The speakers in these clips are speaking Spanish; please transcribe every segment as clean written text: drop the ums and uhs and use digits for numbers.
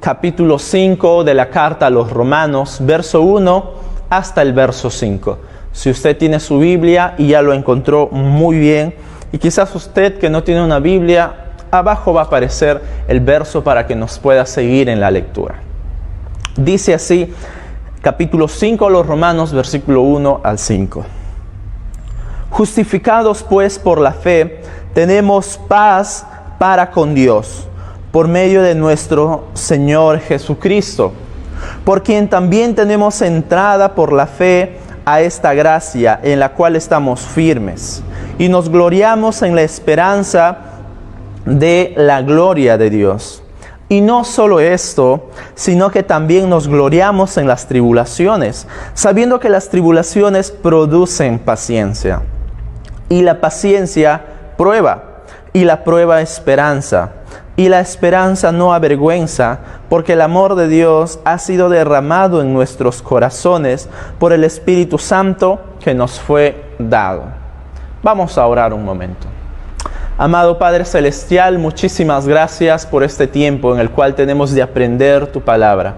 capítulo 5 de la carta a los Romanos, verso 1 hasta el verso 5. Si usted tiene su Biblia y ya lo encontró, muy bien. Y quizás usted que no tiene una Biblia, abajo va a aparecer el verso para que nos pueda seguir en la lectura. Dice así, capítulo 5 de los Romanos, versículo 1 al 5. Justificados pues por la fe, tenemos paz para con Dios, por medio de nuestro Señor Jesucristo, por quien también tenemos entrada por la fe a esta gracia en la cual estamos firmes, y nos gloriamos en la esperanza de la gloria de Dios. Y no solo esto, sino que también nos gloriamos en las tribulaciones, sabiendo que las tribulaciones producen paciencia, y la paciencia prueba, y la prueba esperanza, y la esperanza no avergüenza, porque el amor de Dios ha sido derramado en nuestros corazones por el Espíritu Santo que nos fue dado. Vamos a orar un momento. Amado Padre Celestial, muchísimas gracias por este tiempo en el cual tenemos de aprender tu palabra.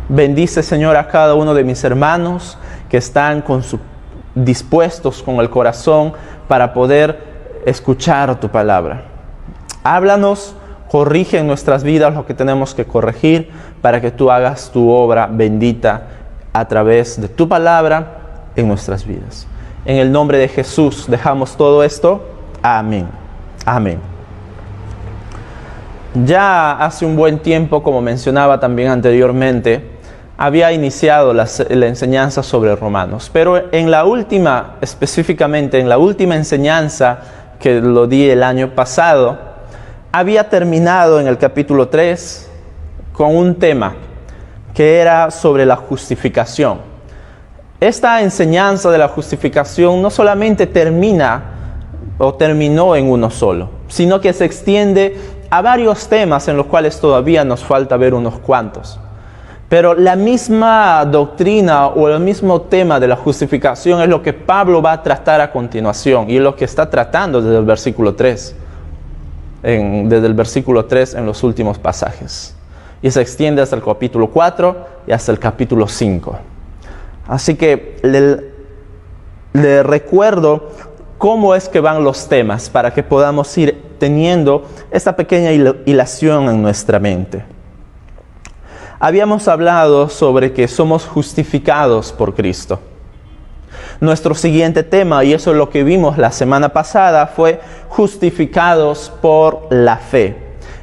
Bendice, Señor, a cada uno de mis hermanos que están dispuestos con el corazón para poder escuchar tu palabra. Háblanos, corrige en nuestras vidas lo que tenemos que corregir para que tú hagas tu obra bendita a través de tu palabra en nuestras vidas. En el nombre de Jesús dejamos todo esto. Amén. Amén. Ya hace un buen tiempo, como mencionaba también anteriormente, había iniciado la enseñanza sobre Romanos, pero específicamente en la última enseñanza que lo di el año pasado, había terminado en el capítulo 3 con un tema que era sobre la justificación. Esta enseñanza de la justificación no solamente terminó en uno solo, sino que se extiende a varios temas en los cuales todavía nos falta ver unos cuantos. Pero la misma doctrina o el mismo tema de la justificación es lo que Pablo va a tratar a continuación y es lo que está tratando desde el versículo 3. Desde el versículo 3 en los últimos pasajes. Y se extiende hasta el capítulo 4 y hasta el capítulo 5. Así que le recuerdo cómo es que van los temas para que podamos ir teniendo esta pequeña hilación en nuestra mente. Habíamos hablado sobre que somos justificados por Cristo. Nuestro siguiente tema, y eso es lo que vimos la semana pasada, fue justificados por la fe.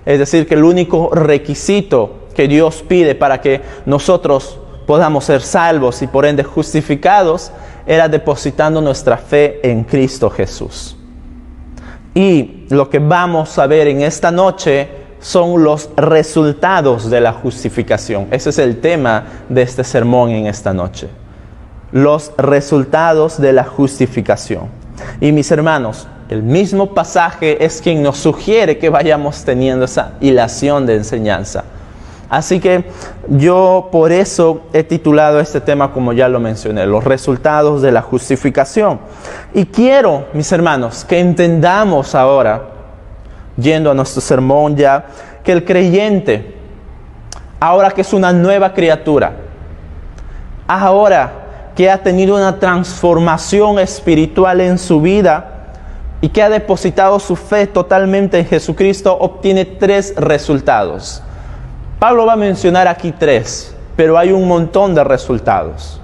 Es decir, que el único requisito que Dios pide para que nosotros podamos ser salvos y por ende justificados era depositando nuestra fe en Cristo Jesús. Y lo que vamos a ver en esta noche son los resultados de la justificación. Ese es el tema de este sermón en esta noche. Los resultados de la justificación. Y mis hermanos, el mismo pasaje es quien nos sugiere que vayamos teniendo esa hilación de enseñanza. Así que yo por eso he titulado este tema, como ya lo mencioné, los resultados de la justificación. Y quiero, mis hermanos, que entendamos ahora, yendo a nuestro sermón ya, que el creyente, ahora que es una nueva criatura, ahora que ha tenido una transformación espiritual en su vida y que ha depositado su fe totalmente en Jesucristo, obtiene 3 resultados. Pablo va a mencionar aquí 3, pero hay un montón de resultados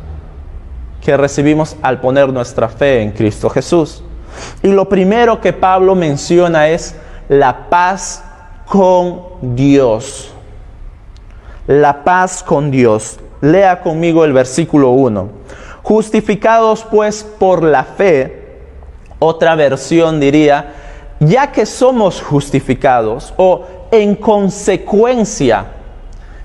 que recibimos al poner nuestra fe en Cristo Jesús. Y lo primero que Pablo menciona es la paz con Dios. La paz con Dios. Lea conmigo el versículo 1. Justificados pues por la fe, otra versión diría, ya que somos justificados, o en consecuencia,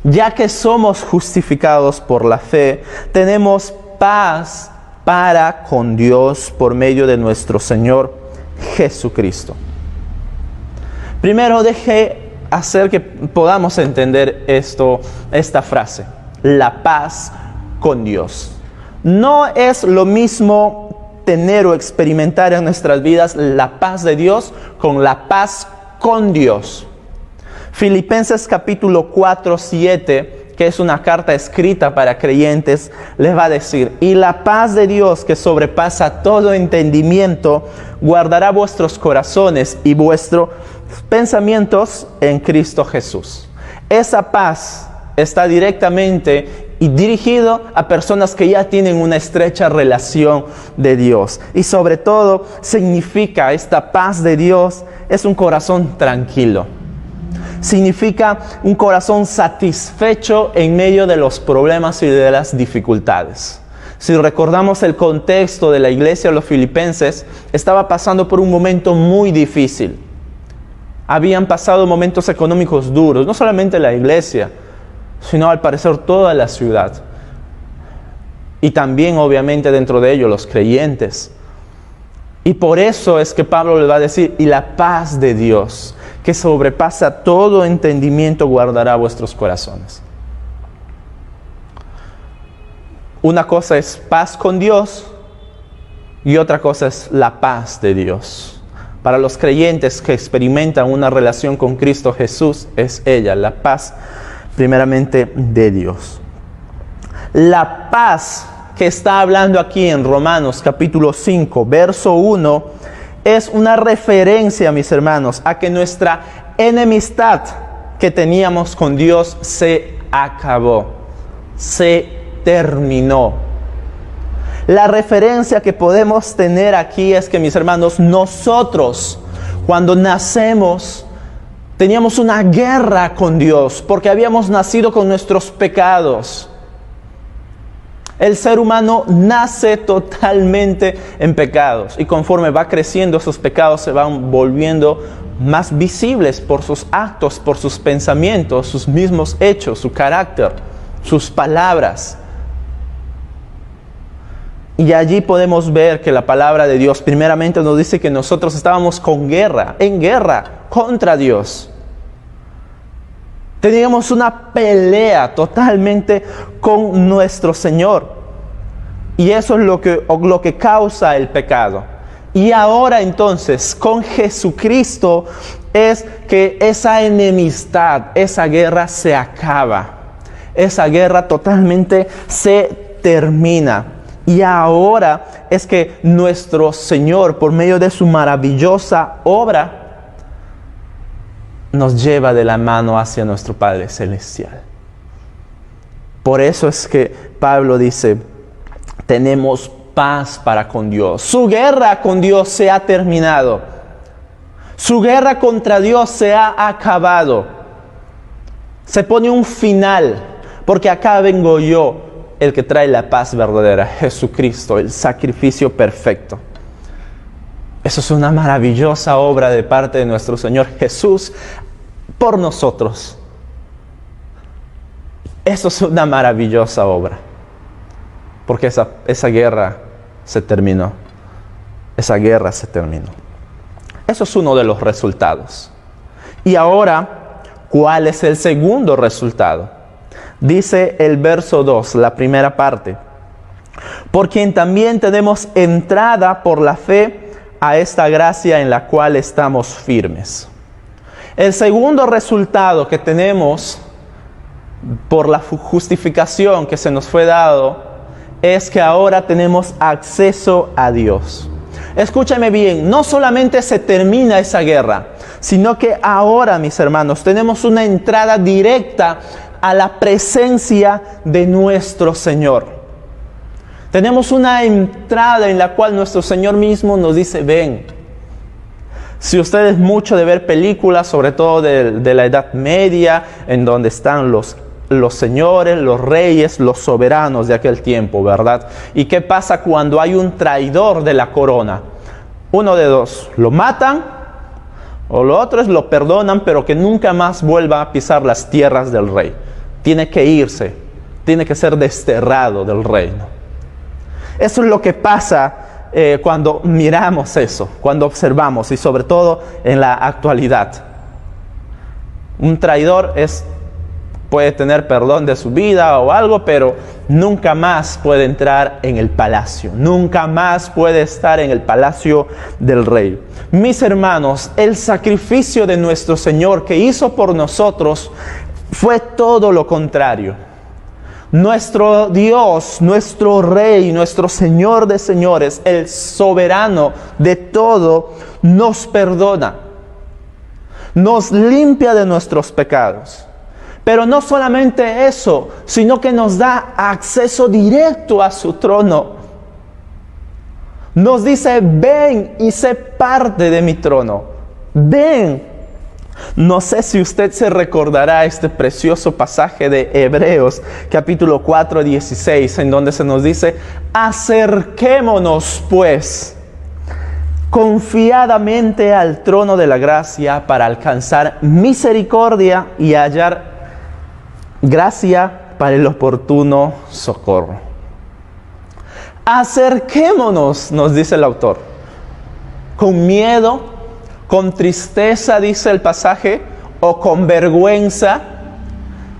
ya que somos justificados por la fe, tenemos paz para con Dios por medio de nuestro Señor Jesucristo. Primero deje hacer que podamos entender esta frase, la paz con Dios. No es lo mismo tener o experimentar en nuestras vidas la paz de Dios con la paz con Dios. Filipenses capítulo 4, 7, que es una carta escrita para creyentes, les va a decir: y la paz de Dios, que sobrepasa todo entendimiento, guardará vuestros corazones y vuestros pensamientos en Cristo Jesús. Esa paz está directamente y dirigido a personas que ya tienen una estrecha relación de Dios. Y sobre todo significa, esta paz de Dios es un corazón tranquilo. Significa un corazón satisfecho en medio de los problemas y de las dificultades. Si recordamos el contexto de la iglesia de los filipenses, estaba pasando por un momento muy difícil. Habían pasado momentos económicos duros, no solamente la iglesia, sino al parecer toda la ciudad. Y también obviamente dentro de ellos los creyentes. Y por eso es que Pablo le va a decir: y la paz de Dios, que sobrepasa todo entendimiento, guardará vuestros corazones. Una cosa es paz con Dios y otra cosa es la paz de Dios. Para los creyentes que experimentan una relación con Cristo Jesús, es ella, la paz primeramente de Dios. La paz que está hablando aquí en Romanos capítulo 5, verso 1, es una referencia, mis hermanos, a que nuestra enemistad que teníamos con Dios se acabó, se terminó. La referencia que podemos tener aquí es que, mis hermanos, nosotros cuando nacemos teníamos una guerra con Dios porque habíamos nacido con nuestros pecados. El ser humano nace totalmente en pecados y conforme va creciendo, esos pecados se van volviendo más visibles por sus actos, por sus pensamientos, sus mismos hechos, su carácter, sus palabras. Y allí podemos ver que la palabra de Dios primeramente nos dice que nosotros estábamos en guerra contra Dios. Teníamos una pelea totalmente con nuestro Señor. Y eso es lo que causa el pecado. Y ahora entonces, con Jesucristo, es que esa enemistad, esa guerra se acaba. Esa guerra totalmente se termina. Y ahora es que nuestro Señor, por medio de su maravillosa obra, nos lleva de la mano hacia nuestro Padre Celestial. Por eso es que Pablo dice: tenemos paz para con Dios. Su guerra con Dios se ha terminado. Su guerra contra Dios se ha acabado. Se pone un final, porque acá vengo yo, el que trae la paz verdadera, Jesucristo, el sacrificio perfecto. Eso es una maravillosa obra de parte de nuestro Señor Jesús por nosotros. Eso es una maravillosa obra. Porque esa guerra se terminó. Esa guerra se terminó. Eso es uno de los resultados. Y ahora, ¿cuál es el segundo resultado? Dice el verso 2, la primera parte: por quien también tenemos entrada por la fe a esta gracia en la cual estamos firmes. El segundo resultado que tenemos por la justificación que se nos fue dado es que ahora tenemos acceso a Dios. Escúchame bien, no solamente se termina esa guerra, sino que ahora, mis hermanos, tenemos una entrada directa a la presencia de nuestro Señor. Tenemos una entrada en la cual nuestro Señor mismo nos dice: ven. Si usted es mucho de ver películas, sobre todo de la Edad Media, en donde están los señores, los reyes, los soberanos de aquel tiempo, ¿verdad? ¿Y qué pasa cuando hay un traidor de la corona? Uno de dos: lo matan, o lo otro es lo perdonan, pero que nunca más vuelva a pisar las tierras del rey. Tiene que irse, tiene que ser desterrado del reino. Eso es lo que pasa cuando miramos eso, cuando observamos, y sobre todo en la actualidad. Un traidor es puede tener perdón de su vida o algo, pero nunca más puede entrar en el palacio. Nunca más puede estar en el palacio del rey. Mis hermanos, el sacrificio de nuestro Señor que hizo por nosotros fue todo lo contrario. Nuestro Dios, nuestro Rey, nuestro Señor de señores, el soberano de todo, nos perdona. Nos limpia de nuestros pecados. Pero no solamente eso, sino que nos da acceso directo a su trono. Nos dice, ven y sé parte de mi trono. Ven. No sé si usted se recordará este precioso pasaje de Hebreos, capítulo 4, 16, en donde se nos dice, acerquémonos pues confiadamente al trono de la gracia para alcanzar misericordia y hallar gracia para el oportuno socorro. Acerquémonos, nos dice el autor, con miedo, con tristeza, dice el pasaje, o con vergüenza,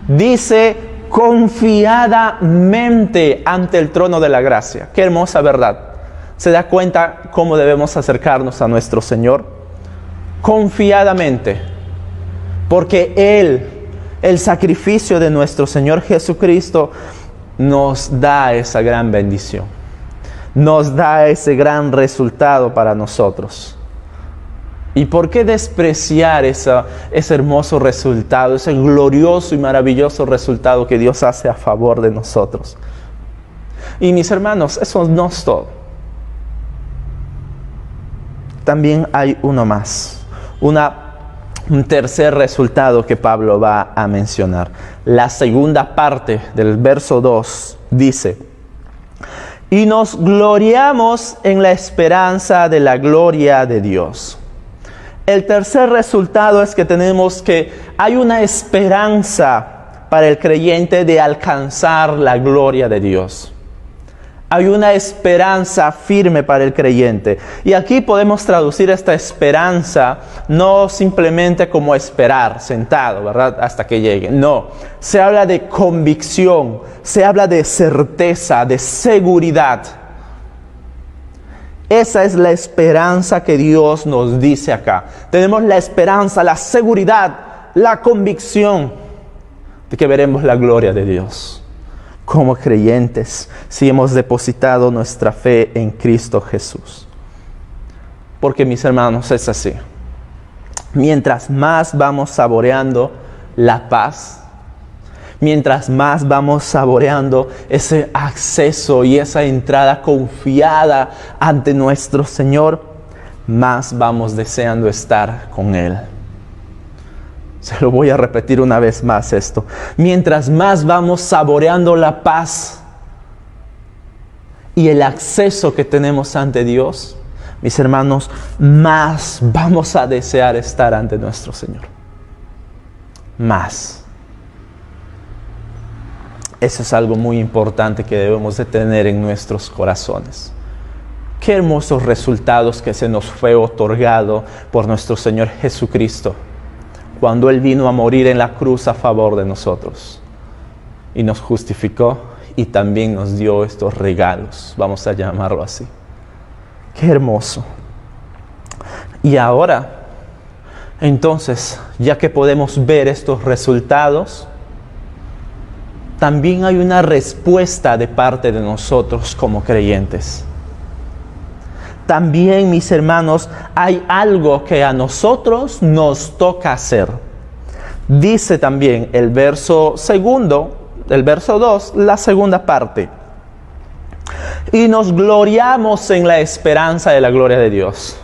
dice confiadamente ante el trono de la gracia. Qué hermosa verdad. ¿Se da cuenta cómo debemos acercarnos a nuestro Señor? Confiadamente, porque Él, el sacrificio de nuestro Señor Jesucristo, nos da esa gran bendición. Nos da ese gran resultado para nosotros. ¿Y por qué despreciar ese hermoso resultado, ese glorioso y maravilloso resultado que Dios hace a favor de nosotros? Y mis hermanos, eso no es todo. También hay uno más, un tercer resultado que Pablo va a mencionar. La segunda parte del verso 2 dice, y nos gloriamos en la esperanza de la gloria de Dios. El tercer resultado es que hay una esperanza para el creyente de alcanzar la gloria de Dios. Hay una esperanza firme para el creyente. Y aquí podemos traducir esta esperanza no simplemente como esperar sentado, ¿verdad? Hasta que llegue. No, se habla de convicción, se habla de certeza, de seguridad. Esa es la esperanza que Dios nos dice acá. Tenemos la esperanza, la seguridad, la convicción de que veremos la gloria de Dios como creyentes si hemos depositado nuestra fe en Cristo Jesús. Porque mis hermanos, es así. Mientras más vamos saboreando la paz, mientras más vamos saboreando ese acceso y esa entrada confiada ante nuestro Señor, más vamos deseando estar con Él. Se lo voy a repetir una vez más esto. Mientras más vamos saboreando la paz y el acceso que tenemos ante Dios, mis hermanos, más vamos a desear estar ante nuestro Señor. Más. Eso es algo muy importante que debemos de tener en nuestros corazones. Qué hermosos resultados que se nos fue otorgado por nuestro Señor Jesucristo cuando Él vino a morir en la cruz a favor de nosotros y nos justificó y también nos dio estos regalos, vamos a llamarlo así. Qué hermoso. Y ahora, entonces, ya que podemos ver estos resultados, también hay una respuesta de parte de nosotros como creyentes. También, mis hermanos, hay algo que a nosotros nos toca hacer. Dice también el verso 2, la segunda parte. Y nos gloriamos en la esperanza de la gloria de Dios.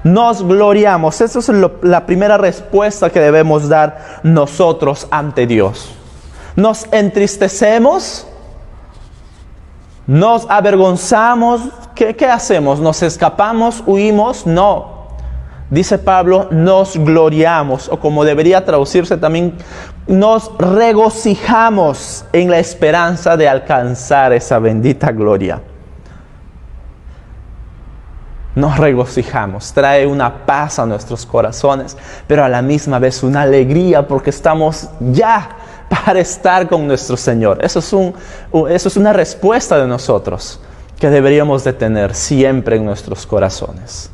Nos gloriamos. Esa es la primera respuesta que debemos dar nosotros ante Dios. Nos entristecemos, nos avergonzamos. ¿Qué hacemos? ¿Nos escapamos? ¿Huimos? No. Dice Pablo, nos gloriamos, o como debería traducirse también, nos regocijamos en la esperanza de alcanzar esa bendita gloria. Nos regocijamos, trae una paz a nuestros corazones, pero a la misma vez una alegría porque estamos ya para estar con nuestro Señor. Eso es una respuesta de nosotros que deberíamos de tener siempre en nuestros corazones.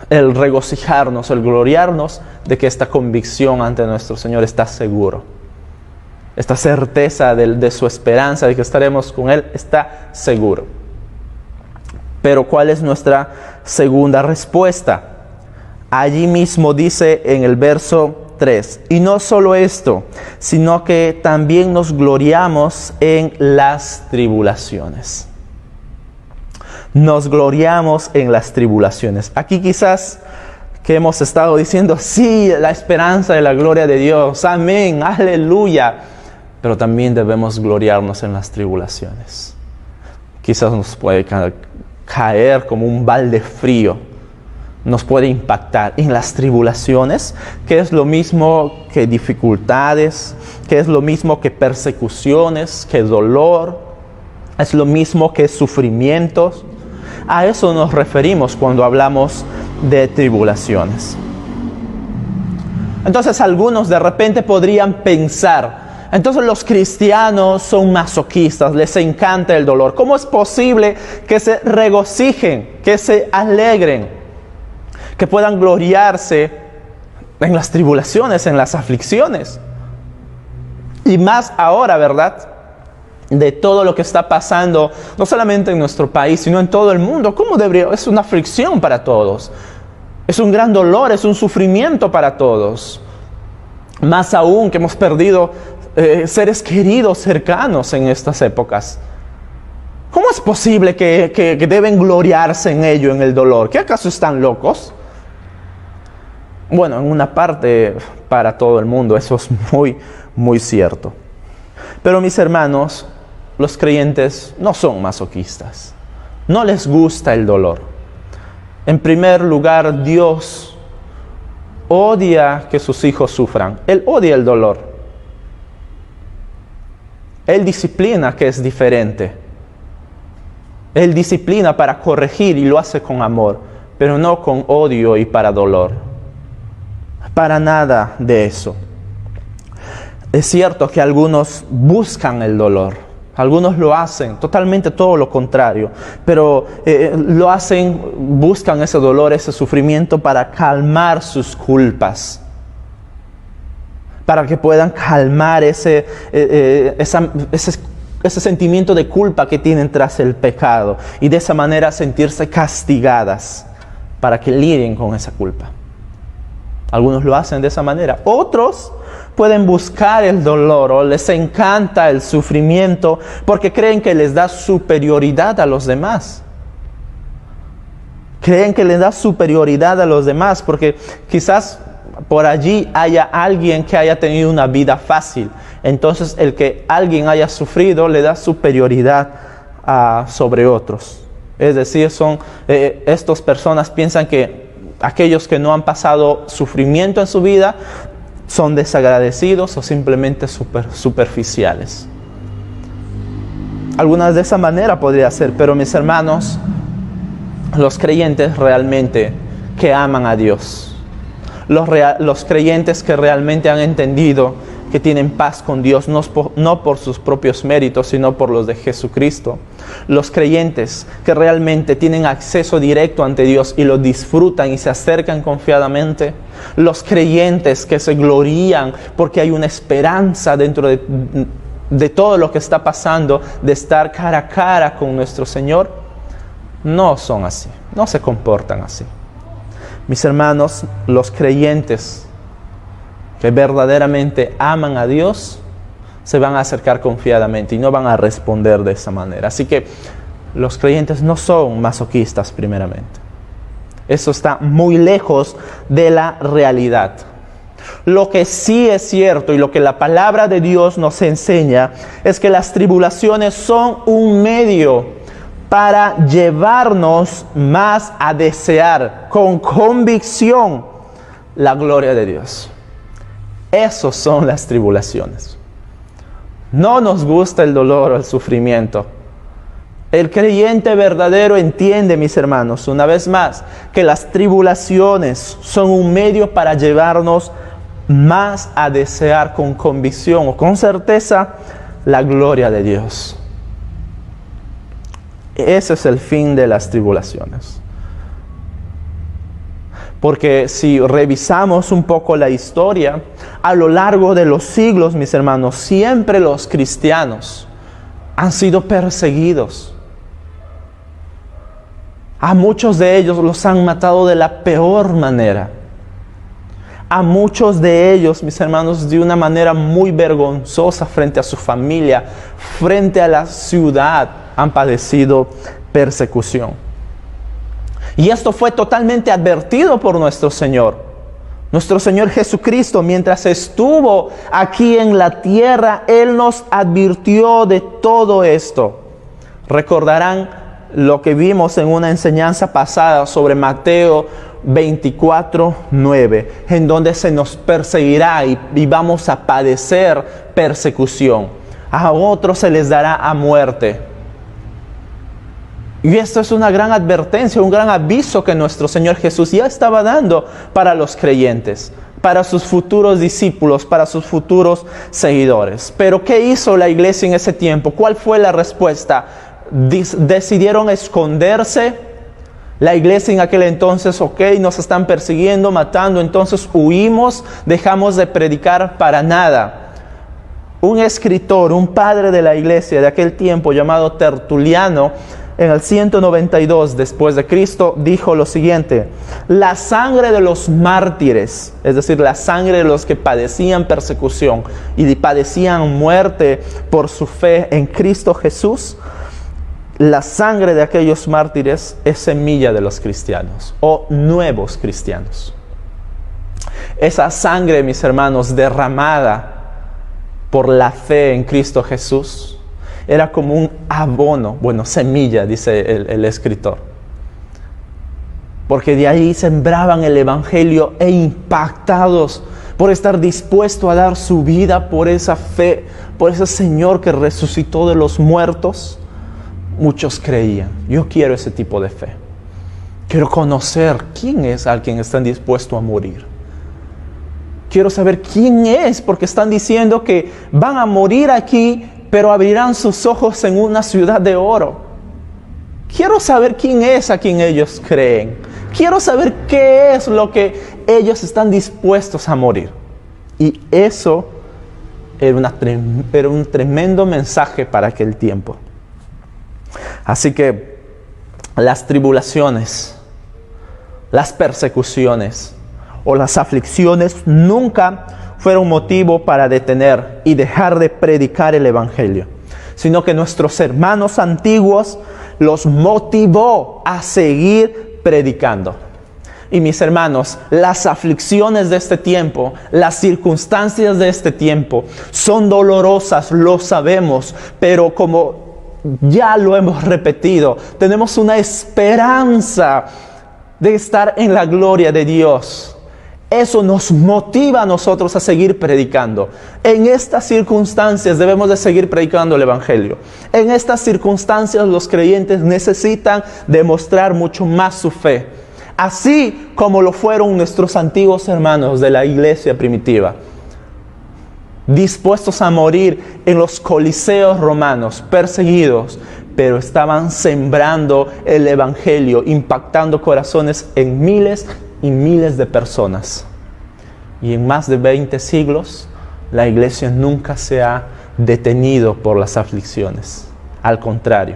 El regocijarnos, el gloriarnos de que esta convicción ante nuestro Señor está seguro. Esta certeza de su esperanza, de que estaremos con Él, está seguro. Pero ¿cuál es nuestra segunda respuesta? Allí mismo dice en el verso 3, y no solo esto, sino que también nos gloriamos en las tribulaciones. Nos gloriamos en las tribulaciones. Aquí quizás que hemos estado diciendo, sí, la esperanza de la gloria de Dios, amén, aleluya. Pero también debemos gloriarnos en las tribulaciones. Quizás nos puede caer como un balde frío. Nos puede impactar en las tribulaciones, que es lo mismo que dificultades, que es lo mismo que persecuciones, que dolor, es lo mismo que sufrimientos. A eso nos referimos cuando hablamos de tribulaciones. Entonces algunos de repente podrían pensar, entonces los cristianos son masoquistas, les encanta el dolor. ¿Cómo es posible que se regocijen, que se alegren, que puedan gloriarse en las tribulaciones, en las aflicciones? Y más ahora, ¿verdad?, de todo lo que está pasando, no solamente en nuestro país, sino en todo el mundo. ¿Cómo debería? Es una aflicción para todos. Es un gran dolor, es un sufrimiento para todos. Más aún que hemos perdido seres queridos, cercanos en estas épocas. ¿Cómo es posible que deben gloriarse en ello, en el dolor? ¿Qué acaso están locos? Bueno, en una parte para todo el mundo, eso es muy, muy cierto. Pero mis hermanos, los creyentes no son masoquistas. No les gusta el dolor. En primer lugar, Dios odia que sus hijos sufran. Él odia el dolor. Él disciplina, que es diferente. Él disciplina para corregir y lo hace con amor, pero no con odio y para dolor. Para nada de eso. Es cierto que algunos buscan el dolor. Algunos lo hacen, totalmente todo lo contrario. Pero lo hacen, buscan ese dolor, ese sufrimiento para calmar sus culpas. Para que puedan calmar ese sentimiento de culpa que tienen tras el pecado. Y de esa manera sentirse castigadas. Para que lidien con esa culpa. Algunos lo hacen de esa manera. Otros pueden buscar el dolor o les encanta el sufrimiento porque creen que les da superioridad a los demás. Creen que les da superioridad a los demás porque quizás por allí haya alguien que haya tenido una vida fácil. Entonces el que alguien haya sufrido le da superioridad sobre otros. Es decir, estas personas piensan que aquellos que no han pasado sufrimiento en su vida son desagradecidos o simplemente superficiales. Algunas de esa manera podría ser, pero mis hermanos, los creyentes realmente que aman a Dios, los creyentes que realmente han entendido que tienen paz con Dios, no por sus propios méritos, sino por los de Jesucristo. Los creyentes que realmente tienen acceso directo ante Dios y lo disfrutan y se acercan confiadamente. Los creyentes que se glorían porque hay una esperanza dentro de todo lo que está pasando, de estar cara a cara con nuestro Señor, no son así, no se comportan así. Mis hermanos, los creyentes que verdaderamente aman a Dios, se van a acercar confiadamente y no van a responder de esa manera. Así que los creyentes no son masoquistas primeramente. Eso está muy lejos de la realidad. Lo que sí es cierto y lo que la palabra de Dios nos enseña es que las tribulaciones son un medio para llevarnos más a desear con convicción la gloria de Dios. Esas son las tribulaciones. No nos gusta el dolor o el sufrimiento. El creyente verdadero entiende, mis hermanos, una vez más, que las tribulaciones son un medio para llevarnos más a desear con convicción o con certeza la gloria de Dios. Ese es el fin de las tribulaciones. Porque si revisamos un poco la historia, a lo largo de los siglos, mis hermanos, siempre los cristianos han sido perseguidos. A muchos de ellos los han matado de la peor manera. A muchos de ellos, mis hermanos, de una manera muy vergonzosa frente a su familia, frente a la ciudad, han padecido persecución. Y esto fue totalmente advertido por nuestro Señor. Nuestro Señor Jesucristo, mientras estuvo aquí en la tierra, Él nos advirtió de todo esto. Recordarán lo que vimos en una enseñanza pasada sobre Mateo 24:9, en donde se nos perseguirá y vamos a padecer persecución. A otros se les dará a muerte. Y esto es una gran advertencia, un gran aviso que nuestro Señor Jesús ya estaba dando para los creyentes, para sus futuros discípulos, para sus futuros seguidores. Pero ¿qué hizo la iglesia en ese tiempo? ¿Cuál fue la respuesta? ¿Decidieron esconderse? La iglesia en aquel entonces, nos están persiguiendo, matando, entonces huimos, dejamos de predicar para nada. Un escritor, un padre de la iglesia de aquel tiempo llamado Tertuliano, en el 192 después de Cristo, dijo lo siguiente: la sangre de los mártires, es decir, la sangre de los que padecían persecución y padecían muerte por su fe en Cristo Jesús, la sangre de aquellos mártires es semilla de los cristianos o nuevos cristianos. Esa sangre, mis hermanos, derramada por la fe en Cristo Jesús, era como un abono, semilla, dice el escritor. Porque de ahí sembraban el evangelio e impactados por estar dispuesto a dar su vida por esa fe, por ese Señor que resucitó de los muertos, muchos creían. Yo quiero ese tipo de fe. Quiero conocer quién es al quien están dispuestos a morir. Quiero saber quién es, porque están diciendo que van a morir aquí, pero abrirán sus ojos en una ciudad de oro. Quiero saber quién es a quien ellos creen. Quiero saber qué es lo que ellos están dispuestos a morir. Y eso era un tremendo mensaje para aquel tiempo. Así que las tribulaciones, las persecuciones o las aflicciones nunca fueron motivo para detener y dejar de predicar el evangelio, sino que nuestros hermanos antiguos los motivó a seguir predicando. Y mis hermanos, las aflicciones de este tiempo, las circunstancias de este tiempo son dolorosas, lo sabemos, pero como ya lo hemos repetido, tenemos una esperanza de estar en la gloria de Dios. Eso nos motiva a nosotros a seguir predicando. En estas circunstancias debemos de seguir predicando el evangelio. En estas circunstancias los creyentes necesitan demostrar mucho más su fe, así como lo fueron nuestros antiguos hermanos de la iglesia primitiva, dispuestos a morir en los coliseos romanos, perseguidos, pero estaban sembrando el evangelio, impactando corazones en miles y miles de personas. Y en más de 20 siglos, la iglesia nunca se ha detenido por las aflicciones. Al contrario,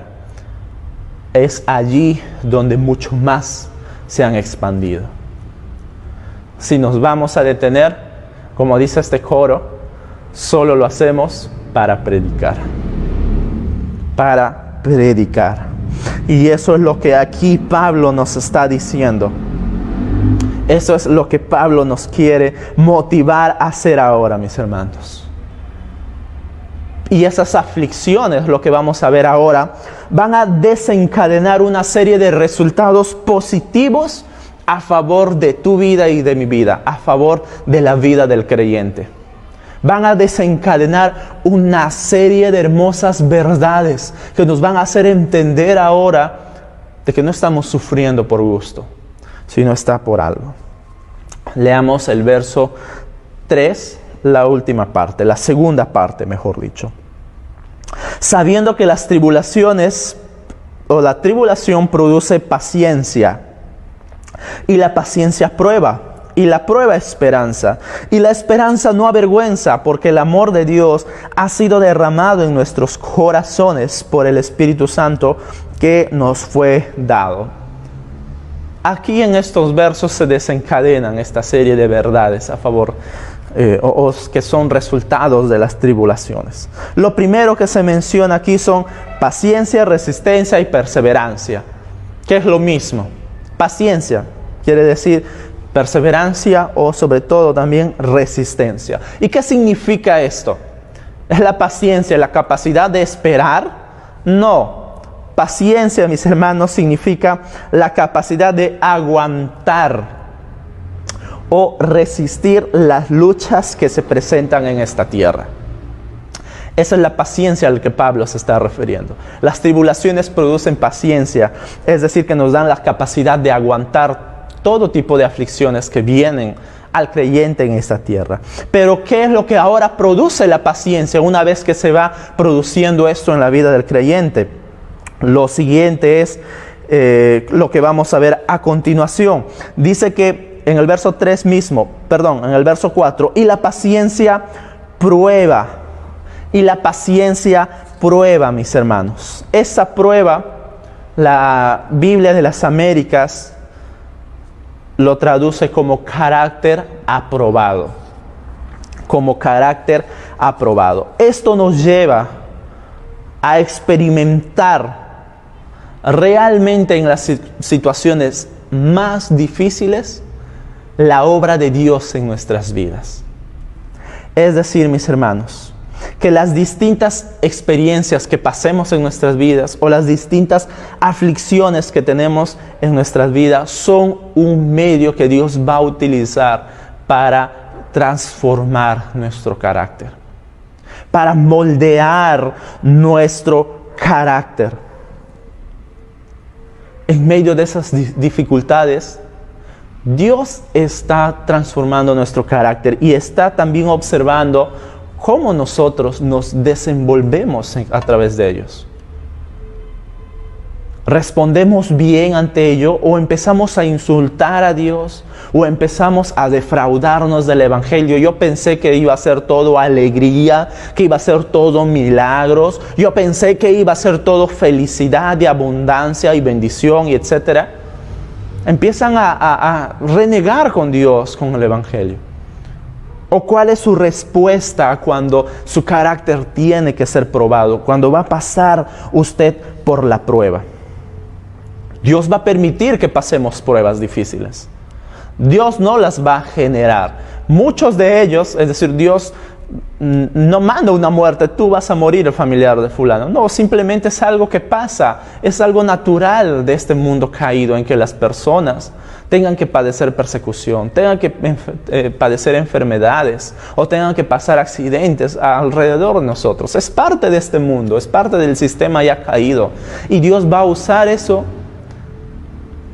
es allí donde mucho más se han expandido. Si nos vamos a detener, como dice este coro, solo lo hacemos para predicar. Para predicar. Y eso es lo que aquí Pablo nos está diciendo. Eso es lo que Pablo nos quiere motivar a hacer ahora, mis hermanos. Y esas aflicciones, lo que vamos a ver ahora, van a desencadenar una serie de resultados positivos a favor de tu vida y de mi vida, a favor de la vida del creyente. Van a desencadenar una serie de hermosas verdades que nos van a hacer entender ahora de que no estamos sufriendo por gusto, sino está por algo. Leamos el verso 3, la última parte, la segunda parte, mejor dicho. Sabiendo que las tribulaciones o la tribulación produce paciencia, y la paciencia prueba, y la prueba esperanza, y la esperanza no avergüenza, porque el amor de Dios ha sido derramado en nuestros corazones por el Espíritu Santo que nos fue dado. Aquí en estos versos se desencadenan esta serie de verdades a favor que son resultados de las tribulaciones. Lo primero que se menciona aquí son paciencia, resistencia y perseverancia, que es lo mismo. Paciencia quiere decir perseverancia o sobre todo también resistencia. ¿Y qué significa esto? ¿Es la paciencia la capacidad de esperar? No. Paciencia, mis hermanos, significa la capacidad de aguantar o resistir las luchas que se presentan en esta tierra. Esa es la paciencia a la que Pablo se está refiriendo. Las tribulaciones producen paciencia, es decir, que nos dan la capacidad de aguantar todo tipo de aflicciones que vienen al creyente en esta tierra. Pero ¿qué es lo que ahora produce la paciencia una vez que se va produciendo esto en la vida del creyente? Lo siguiente es lo que vamos a ver a continuación. Dice que en el verso 3 mismo, en el verso 4, y la paciencia prueba. Y la paciencia prueba, mis hermanos. Esa prueba, la Biblia de las Américas lo traduce como carácter aprobado. Como carácter aprobado. Esto nos lleva a experimentar realmente en las situaciones más difíciles la obra de Dios en nuestras vidas. Es decir, mis hermanos, que las distintas experiencias que pasemos en nuestras vidas o las distintas aflicciones que tenemos en nuestras vidas son un medio que Dios va a utilizar para transformar nuestro carácter, para moldear nuestro carácter. En medio de esas dificultades, Dios está transformando nuestro carácter y está también observando cómo nosotros nos desenvolvemos a través de ellos. ¿Respondemos bien ante ello o empezamos a insultar a Dios o empezamos a defraudarnos del Evangelio? Yo pensé que iba a ser todo alegría, que iba a ser todo milagros. Yo pensé que iba a ser todo felicidad y abundancia y bendición y etcétera. Empiezan a renegar con Dios, con el Evangelio. ¿O cuál es su respuesta cuando su carácter tiene que ser probado? Cuando va a pasar usted por la prueba. Dios va a permitir que pasemos pruebas difíciles. Dios no las va a generar. Muchos de ellos, es decir, Dios no manda una muerte, tú vas a morir el familiar de fulano. No, simplemente es algo que pasa, es algo natural de este mundo caído en que las personas tengan que padecer persecución, tengan que padecer enfermedades o tengan que pasar accidentes alrededor de nosotros. Es parte de este mundo, es parte del sistema ya caído. Y Dios va a usar eso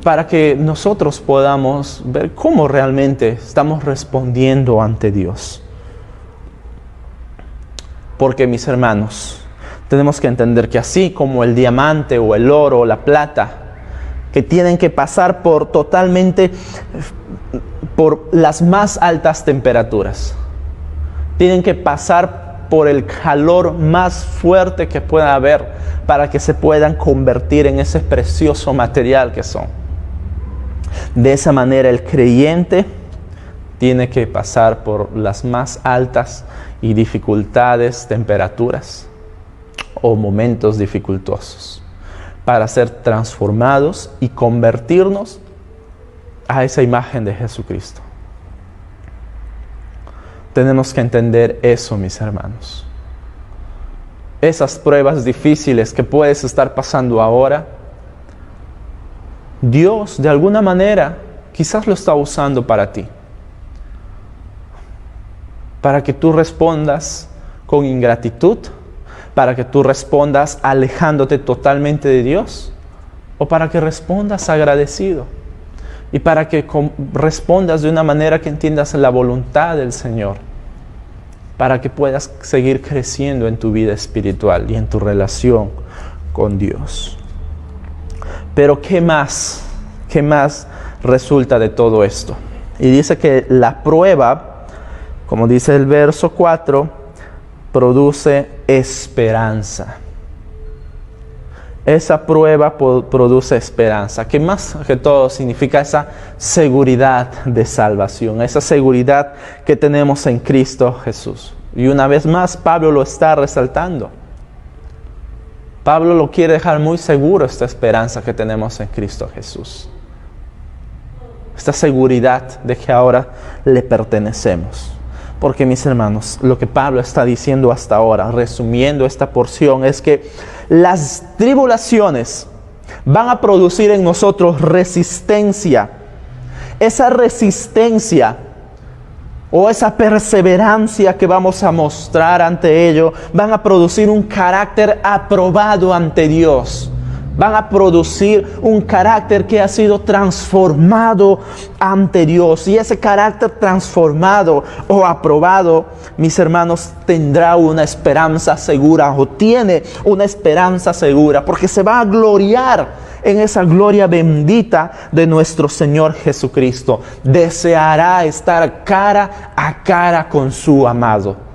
para que nosotros podamos ver cómo realmente estamos respondiendo ante Dios. Porque, mis hermanos, tenemos que entender que así como el diamante o el oro o la plata, que tienen que pasar por las más altas temperaturas, tienen que pasar por el calor más fuerte que pueda haber para que se puedan convertir en ese precioso material que son. De esa manera el creyente tiene que pasar por las más altas y dificultades, temperaturas o momentos dificultosos para ser transformados y convertirnos a esa imagen de Jesucristo. Tenemos que entender eso, mis hermanos. Esas pruebas difíciles que puedes estar pasando ahora, Dios de alguna manera quizás lo está usando para ti. Para que tú respondas con ingratitud, para que tú respondas alejándote totalmente de Dios, o para que respondas agradecido. y para que respondas de una manera que entiendas la voluntad del Señor, para que puedas seguir creciendo en tu vida espiritual y en tu relación con Dios. Pero ¿qué más? ¿Qué más resulta de todo esto? Y dice que la prueba, como dice el verso 4, produce esperanza. Esa prueba produce esperanza, que más que todo significa esa seguridad de salvación, esa seguridad que tenemos en Cristo Jesús. Y una vez más Pablo lo está resaltando. Pablo lo quiere dejar muy seguro, esta esperanza que tenemos en Cristo Jesús. Esta seguridad de que ahora le pertenecemos. Porque, mis hermanos, lo que Pablo está diciendo hasta ahora, resumiendo esta porción, es que las tribulaciones van a producir en nosotros resistencia. Esa resistencia o esa perseverancia que vamos a mostrar ante ello, van a producir un carácter aprobado ante Dios. Van a producir un carácter que ha sido transformado ante Dios. Y ese carácter transformado o aprobado, mis hermanos, tendrá una esperanza segura o tiene una esperanza segura, porque se va a gloriar en esa gloria bendita de nuestro Señor Jesucristo. Deseará estar cara a cara con su amado.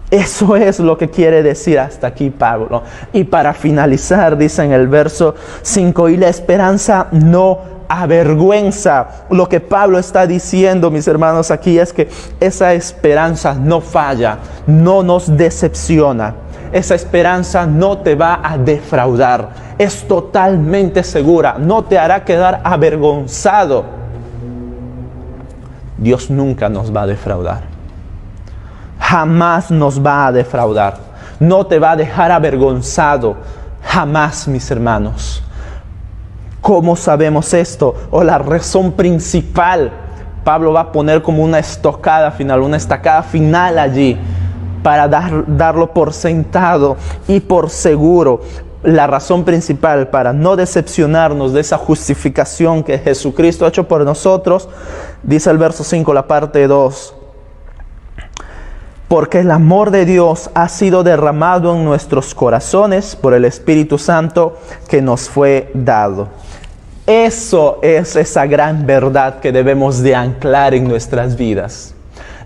Eso es lo que quiere decir hasta aquí Pablo. Y para finalizar, dice en el verso 5, y la esperanza no avergüenza. Lo que Pablo está diciendo, mis hermanos, aquí es que esa esperanza no falla, no nos decepciona. Esa esperanza no te va a defraudar. Es totalmente segura, no te hará quedar avergonzado. Dios nunca nos va a defraudar. Jamás nos va a defraudar. No te va a dejar avergonzado. Jamás, mis hermanos. ¿Cómo sabemos esto? O la razón principal. Pablo va a poner como una estacada final allí. Para darlo por sentado y por seguro. La razón principal para no decepcionarnos de esa justificación que Jesucristo ha hecho por nosotros. Dice el verso 5, la parte 2. Porque el amor de Dios ha sido derramado en nuestros corazones por el Espíritu Santo que nos fue dado. Eso es esa gran verdad que debemos de anclar en nuestras vidas.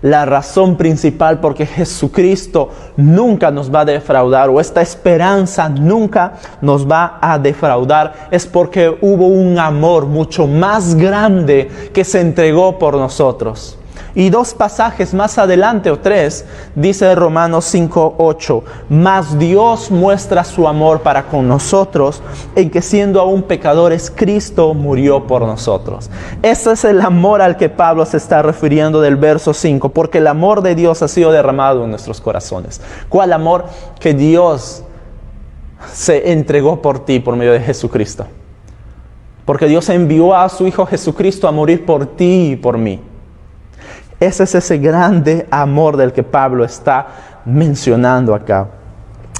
La razón principal porque Jesucristo nunca nos va a defraudar, o esta esperanza nunca nos va a defraudar, es porque hubo un amor mucho más grande que se entregó por nosotros. Y 2 pasajes más adelante, o 3, dice Romanos 5:8, mas Dios muestra su amor para con nosotros, en que siendo aún pecadores, Cristo murió por nosotros. Ese es el amor al que Pablo se está refiriendo del verso 5, porque el amor de Dios ha sido derramado en nuestros corazones. ¿Cuál amor? Que Dios se entregó por ti por medio de Jesucristo. Porque Dios envió a su Hijo Jesucristo a morir por ti y por mí. Ese es ese grande amor del que Pablo está mencionando acá.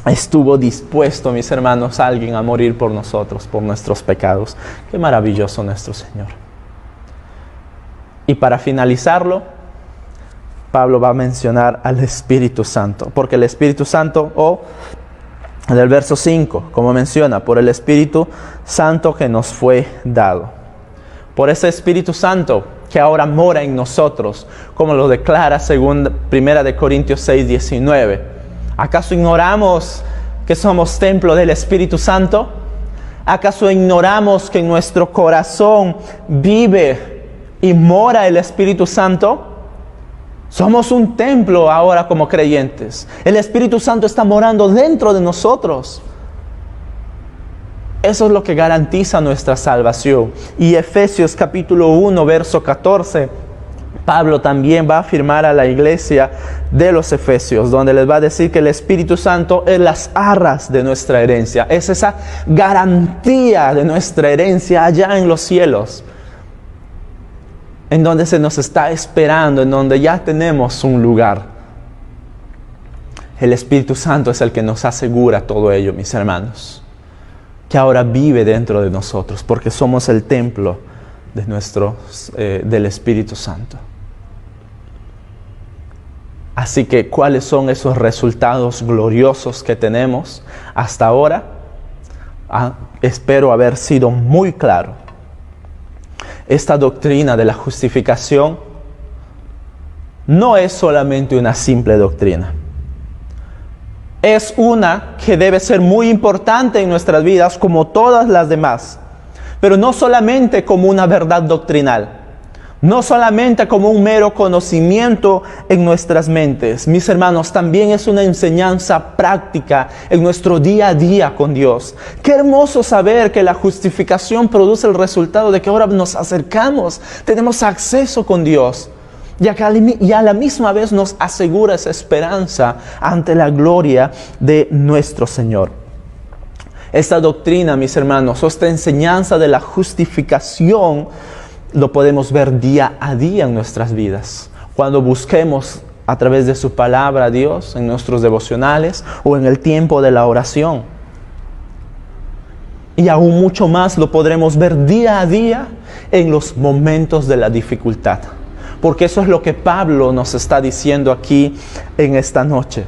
Estuvo dispuesto, mis hermanos, alguien a morir por nosotros, por nuestros pecados. Qué maravilloso nuestro Señor. Y para finalizarlo, Pablo va a mencionar al Espíritu Santo. Porque el Espíritu Santo, en el verso 5, como menciona, por el Espíritu Santo que nos fue dado. Por ese Espíritu Santo que ahora mora en nosotros, como lo declara según 1 Corintios 6:19. ¿Acaso ignoramos que somos templo del Espíritu Santo? ¿Acaso ignoramos que en nuestro corazón vive y mora el Espíritu Santo? Somos un templo ahora como creyentes. El Espíritu Santo está morando dentro de nosotros. Eso es lo que garantiza nuestra salvación. Y Efesios capítulo 1, verso 14, Pablo también va a afirmar a la iglesia de los Efesios, donde les va a decir que el Espíritu Santo es las arras de nuestra herencia. Es esa garantía de nuestra herencia allá en los cielos, en donde se nos está esperando, en donde ya tenemos un lugar. El Espíritu Santo es el que nos asegura todo ello, mis hermanos, que ahora vive dentro de nosotros, porque somos el templo del Espíritu Santo. Así que, ¿cuáles son esos resultados gloriosos que tenemos hasta ahora? Espero haber sido muy claro. Esta doctrina de la justificación no es solamente una simple doctrina. Es una que debe ser muy importante en nuestras vidas como todas las demás. Pero no solamente como una verdad doctrinal. No solamente como un mero conocimiento en nuestras mentes. Mis hermanos, también es una enseñanza práctica en nuestro día a día con Dios. Qué hermoso saber que la justificación produce el resultado de que ahora nos acercamos, tenemos acceso con Dios. Y a la misma vez nos asegura esa esperanza ante la gloria de nuestro Señor. Esta doctrina, mis hermanos, esta enseñanza de la justificación, lo podemos ver día a día en nuestras vidas. Cuando busquemos a través de su palabra a Dios, en nuestros devocionales o en el tiempo de la oración. Y aún mucho más lo podremos ver día a día en los momentos de la dificultad. Porque eso es lo que Pablo nos está diciendo aquí en esta noche.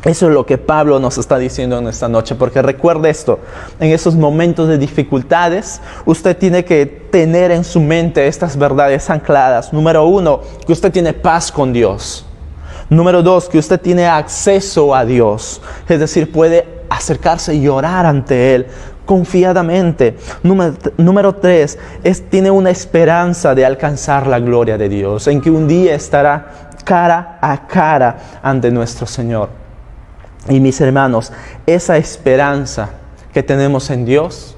Eso es lo que Pablo nos está diciendo en esta noche, porque recuerde esto, en esos momentos de dificultades, usted tiene que tener en su mente estas verdades ancladas. Número 1, que usted tiene paz con Dios. Número 2, que usted tiene acceso a Dios, es decir, puede acercarse y orar ante Él confiadamente. Número 3, tiene una esperanza de alcanzar la gloria de Dios, en que un día estará cara a cara ante nuestro Señor. Y mis hermanos, esa esperanza que tenemos en Dios,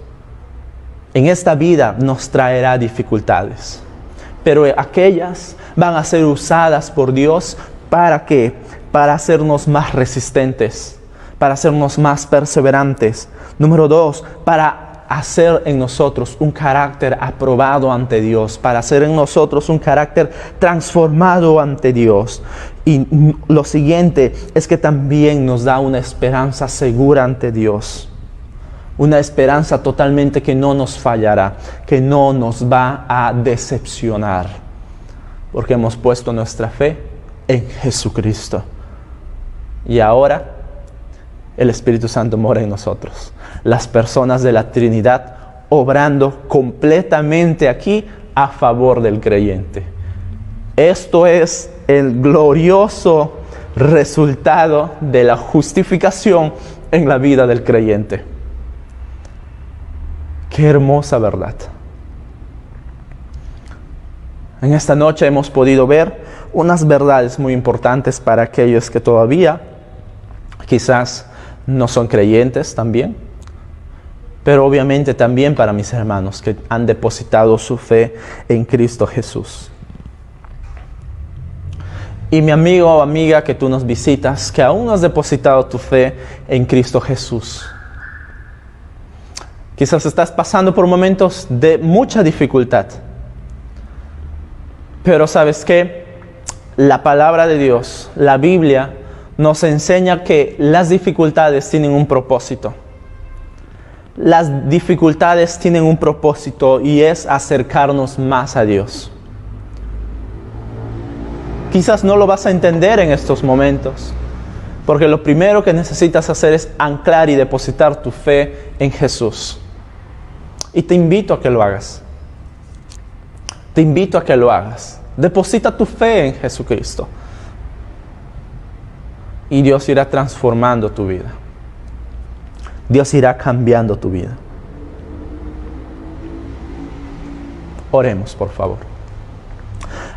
en esta vida nos traerá dificultades. Pero aquellas van a ser usadas por Dios ¿para qué? Para hacernos más resistentes, para hacernos más perseverantes. Número 2, para hacer en nosotros un carácter aprobado ante Dios, para hacer en nosotros un carácter transformado ante Dios. Y lo siguiente es que también nos da una esperanza segura ante Dios. Una esperanza totalmente que no nos fallará, que no nos va a decepcionar. Porque hemos puesto nuestra fe en Jesucristo. Y ahora el Espíritu Santo mora en nosotros. Las personas de la Trinidad obrando completamente aquí a favor del creyente. Esto es el glorioso resultado de la justificación en la vida del creyente. Qué hermosa verdad. En esta noche hemos podido ver unas verdades muy importantes para aquellos que todavía quizás no son creyentes también, pero obviamente también para mis hermanos que han depositado su fe en Cristo Jesús. Y mi amigo o amiga que tú nos visitas, que aún no has depositado tu fe en Cristo Jesús. Quizás estás pasando por momentos de mucha dificultad. Pero ¿sabes qué? La palabra de Dios, la Biblia, nos enseña que las dificultades tienen un propósito. Las dificultades tienen un propósito y es acercarnos más a Dios. Quizás no lo vas a entender en estos momentos, porque lo primero que necesitas hacer es anclar y depositar tu fe en Jesús. Y te invito a que lo hagas. Te invito a que lo hagas. Deposita tu fe en Jesucristo. Y Dios irá transformando tu vida. Dios irá cambiando tu vida. Oremos, por favor.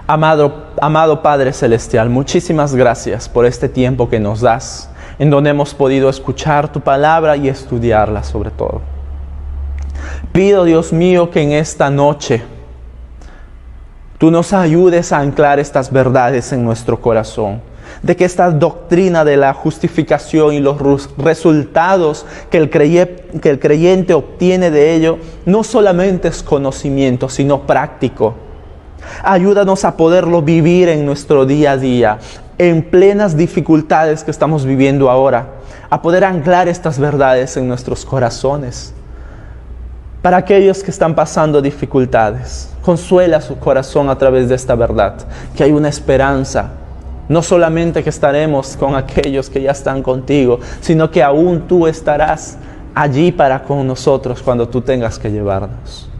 Amado Padre Celestial, muchísimas gracias por este tiempo que nos das, en donde hemos podido escuchar tu palabra y estudiarla sobre todo. Pido, Dios mío, que en esta noche tú nos ayudes a anclar estas verdades en nuestro corazón, de que esta doctrina de la justificación y los resultados que el creyente obtiene de ello, no solamente es conocimiento, sino práctico. Ayúdanos a poderlo vivir en nuestro día a día, en plenas dificultades que estamos viviendo ahora, a poder anclar estas verdades en nuestros corazones, Para aquellos que están pasando dificultades, consuela su corazón a través de esta verdad, que hay una esperanza. No solamente que estaremos con aquellos que ya están contigo, sino que aún tú estarás allí para con nosotros cuando tú tengas que llevarnos.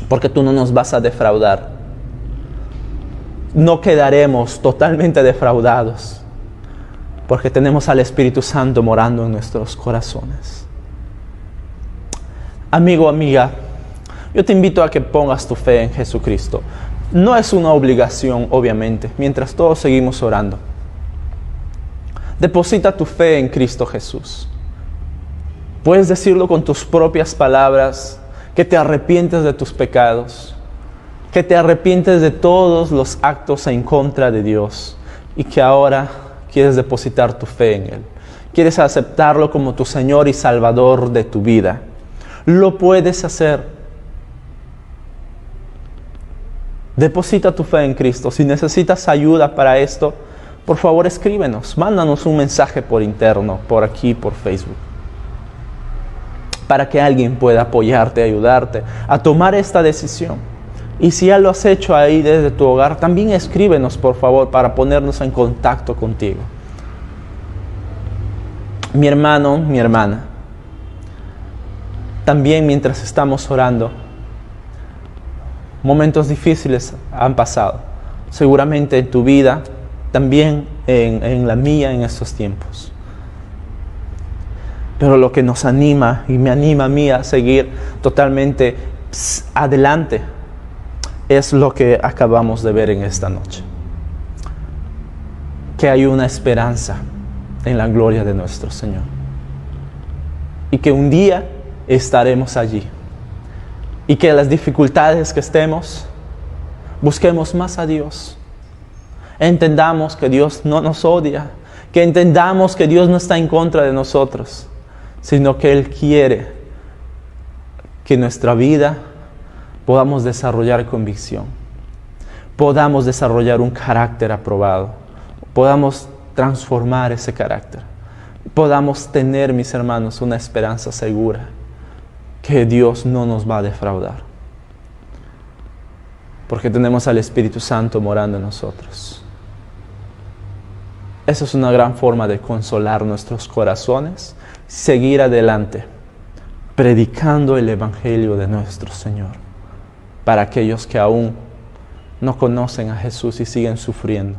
Porque tú no nos vas a defraudar. No quedaremos totalmente defraudados, porque tenemos al Espíritu Santo morando en nuestros corazones. Amigo, amiga, yo te invito a que pongas tu fe en Jesucristo. No es una obligación, obviamente, mientras todos seguimos orando. Deposita tu fe en Cristo Jesús. Puedes decirlo con tus propias palabras, que te arrepientes de tus pecados, que te arrepientes de todos los actos en contra de Dios y que ahora quieres depositar tu fe en Él. Quieres aceptarlo como tu Señor y Salvador de tu vida. Lo puedes hacer. Deposita tu fe en Cristo. Si necesitas ayuda para esto, por favor escríbenos. Mándanos un mensaje por interno, por aquí, por Facebook, para que alguien pueda apoyarte, ayudarte a tomar esta decisión. Y si ya lo has hecho ahí desde tu hogar, también escríbenos, por favor, para ponernos en contacto contigo. Mi hermano, mi hermana, también mientras estamos orando, momentos difíciles han pasado. Seguramente en tu vida, también en la mía en estos tiempos. Pero lo que nos anima y me anima a mí a seguir totalmente adelante es lo que acabamos de ver en esta noche. Que hay una esperanza en la gloria de nuestro Señor. Y que un día estaremos allí. Y que las dificultades que estemos, busquemos más a Dios. Entendamos que Dios no nos odia. Que entendamos que Dios no está en contra de nosotros, sino que Él quiere que en nuestra vida podamos desarrollar convicción, podamos desarrollar un carácter aprobado, podamos transformar ese carácter, podamos tener, mis hermanos, una esperanza segura que Dios no nos va a defraudar, porque tenemos al Espíritu Santo morando en nosotros. Esa es una gran forma de consolar nuestros corazones, seguir adelante, predicando el Evangelio de nuestro Señor, para aquellos que aún no conocen a Jesús y siguen sufriendo.